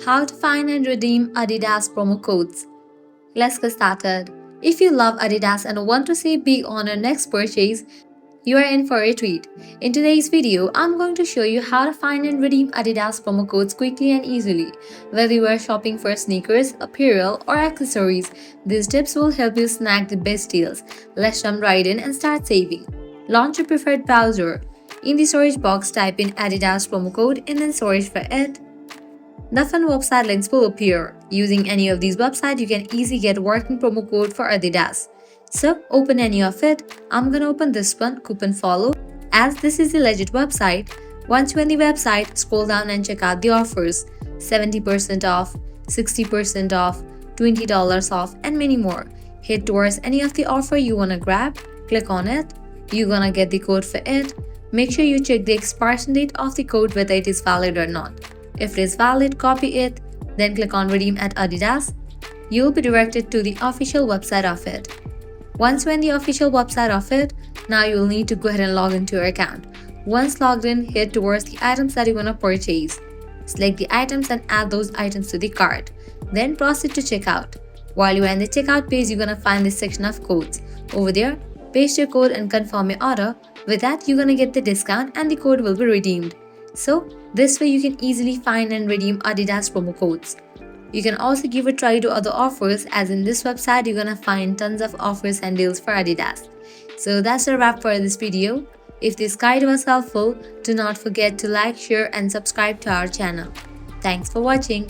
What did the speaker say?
How to find and redeem Adidas promo codes. Let's get started. If you love Adidas and want to save big on your next purchase, you are in for a treat. In today's video, I'm going to show you how to find and redeem Adidas promo codes quickly and easily. Whether you are shopping for sneakers, apparel, or accessories, these tips will help you snag the best deals. Let's jump right in and start saving. Launch your preferred browser. In the search box, type in Adidas promo code and then search for it. The fun website links will appear. Using any of these websites, you can easily get working promo code for Adidas. So open any of it. I'm gonna open this one, Coupon Follow, as this is the legit website. Once you're on the website, scroll down and check out the offers. 70% off, 60% off, $20 off, and many more. Head towards any of the offer you wanna grab, click on it. You're gonna get the code for it. Make sure you check the expiration date of the code whether it is valid or not. If it is valid, copy it, then click on Redeem at Adidas. You will be directed to the official website of it. Once you're in the official website of it, now you will need to go ahead and log into your account. Once logged in, head towards the items that you want to purchase. Select the items and add those items to the cart. Then proceed to checkout. While you're in the checkout page, you're going to find this section of codes. Over there, paste your code and confirm your order. With that, you're going to get the discount and the code will be redeemed. So, this way you can easily find and redeem Adidas promo codes. You can also give a try to other offers, as in this website you're gonna find tons of offers and deals for Adidas. So that's a wrap for this video. If this guide was helpful, do not forget to like, share and subscribe to our channel. Thanks for watching.